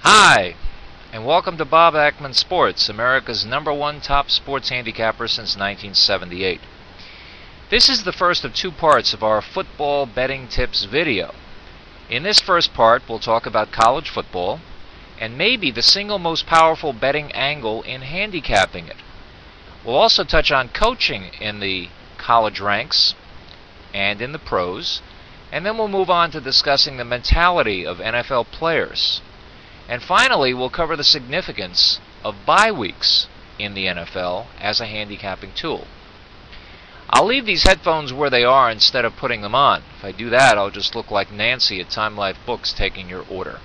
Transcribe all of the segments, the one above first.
Hi, and welcome to Bob Akmens Sports, America's #1 top sports handicapper since 1978. This is the first of two parts of our football betting tips video. In this first part, we'll talk about college football, and maybe the single most powerful betting angle in handicapping it. We'll also touch on coaching in the college ranks and in the pros, and then we'll move on to discussing the mentality of NFL players. And finally, we'll cover the significance of bye weeks in the NFL as a handicapping tool. I'll leave these headphones where they are instead of putting them on. If I do that, I'll just look like Nancy at Time Life Books taking your order.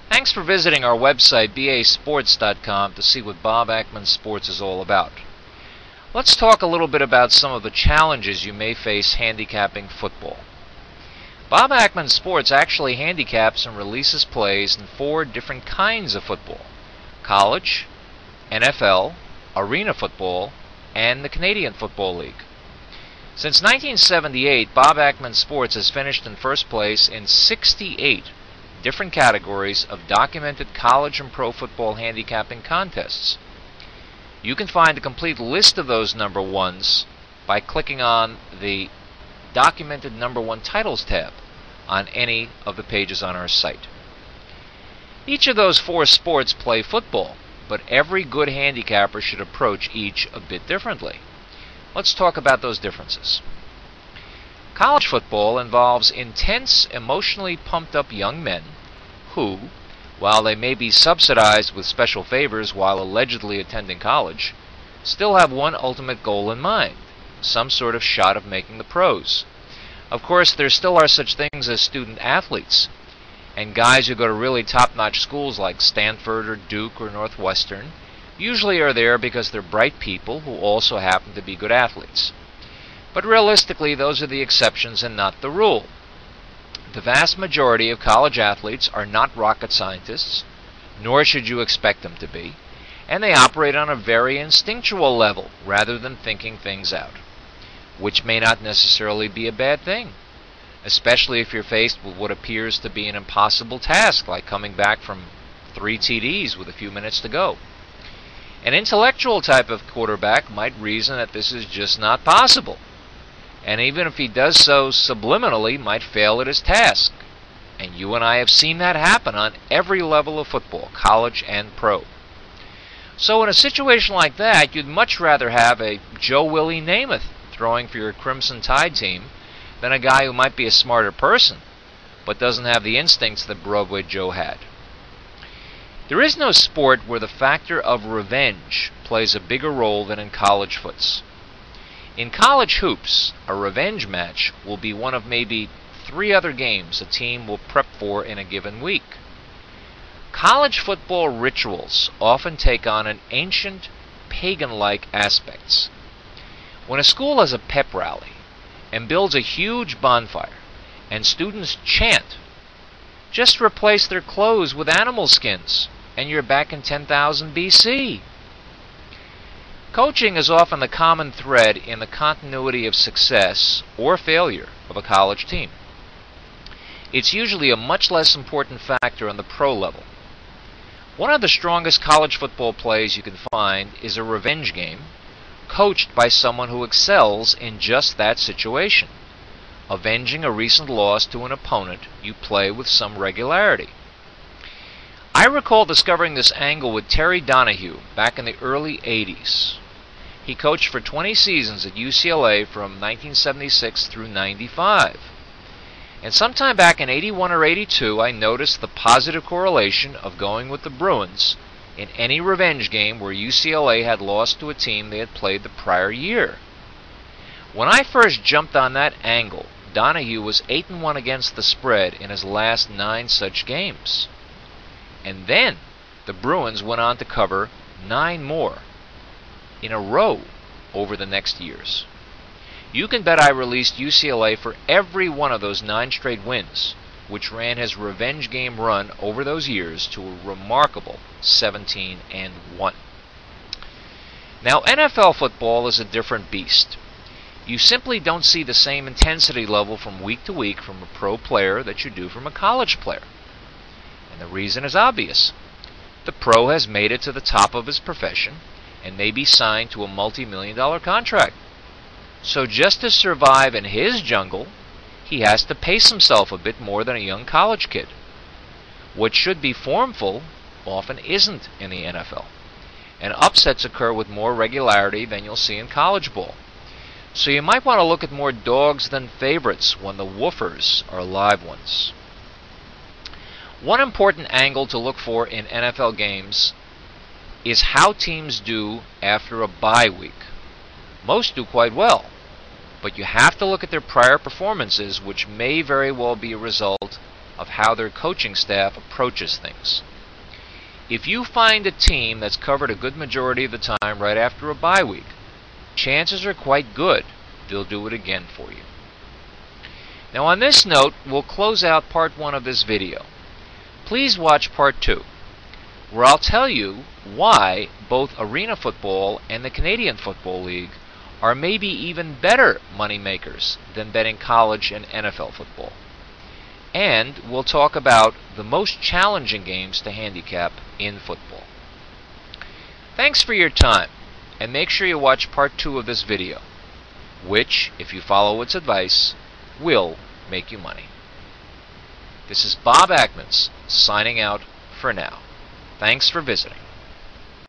Thanks for visiting our website, basports.com, to see what Bob Akmens Sports is all about. Let's talk a little bit about some of the challenges you may face handicapping football. Bob Akmens Sports actually handicaps and releases plays in 4 different kinds of football: college, NFL, arena football, and the Canadian Football League. Since 1978, Bob Akmens Sports has finished in first place in 68 different categories of documented college and pro football handicapping contests. You can find a complete list of those number ones by clicking on the Documented #1 Titles tab on any of the pages on our site. Each of those 4 sports play football, but every good handicapper should approach each a bit differently. Let's talk about those differences. College football involves intense, emotionally pumped up young men who, while they may be subsidized with special favors while allegedly attending college, still have one ultimate goal in mind: some sort of shot of making the pros. Of course, there still are such things as student athletes, and guys who go to really top-notch schools like Stanford or Duke or Northwestern usually are there because they're bright people who also happen to be good athletes. But realistically, those are the exceptions and not the rule. The vast majority of college athletes are not rocket scientists, nor should you expect them to be, and they operate on a very instinctual level rather than thinking things out, which may not necessarily be a bad thing, especially if you're faced with what appears to be an impossible task, like coming back from 3 TDs with a few minutes to go. An intellectual type of quarterback might reason that this is just not possible, and even if he does so subliminally, might fail at his task. And you and I have seen that happen on every level of football, college and pro. So in a situation like that, you'd much rather have a Joe Willie Namath throwing for your Crimson Tide team than a guy who might be a smarter person but doesn't have the instincts that Broadway Joe had. There is no sport where the factor of revenge plays a bigger role than in college foots. In college hoops, a revenge match will be one of maybe 3 other games a team will prep for in a given week. College football rituals often take on an ancient, pagan-like aspects. When a school has a pep rally and builds a huge bonfire and students chant, just replace their clothes with animal skins and you're back in 10,000 BC. Coaching is often the common thread in the continuity of success or failure of a college team. It's usually a much less important factor on the pro level. One of the strongest college football plays you can find is a revenge game coached by someone who excels in just that situation, avenging a recent loss to an opponent you play with some regularity. I recall discovering this angle with Terry Donahue back in the early 80s. He coached for 20 seasons at UCLA from 1976 through 95. And sometime back in 81 or 82, I noticed the positive correlation of going with the Bruins in any revenge game where UCLA had lost to a team they had played the prior year. When I first jumped on that angle, Donahue was 8-1 against the spread in his last 9 such games. And then the Bruins went on to cover 9 more in a row over the next years. You can bet I released UCLA for every one of those 9 straight wins, which ran his revenge game run over those years to a remarkable 17-1. Now, NFL football is a different beast. You simply don't see the same intensity level from week to week from a pro player that you do from a college player. And The reason is obvious. The pro has made it to the top of his profession and may be signed to a multi-million-dollar contract. So just to survive in his jungle, he has to pace himself a bit more than a young college kid. What should be formful often isn't in the NFL, and upsets occur with more regularity than you'll see in college ball. So you might want to look at more dogs than favorites when the woofers are live ones. One important angle to look for in NFL games is how teams do after a bye week. Most do quite well, but you have to look at their prior performances, which may very well be a result of how their coaching staff approaches things. If you find a team that's covered a good majority of the time right after a bye week, chances are quite good they'll do it again for you. Now on this note, we'll close out part 1 of this video. Please watch part 2, where I'll tell you why both Arena Football and the Canadian Football League are maybe even better money makers than betting college and NFL football. And we'll talk about the most challenging games to handicap in football. Thanks for your time, and make sure you watch part 2 of this video, which, if you follow its advice, will make you money. This is Bob Akmens signing out for now. Thanks for visiting.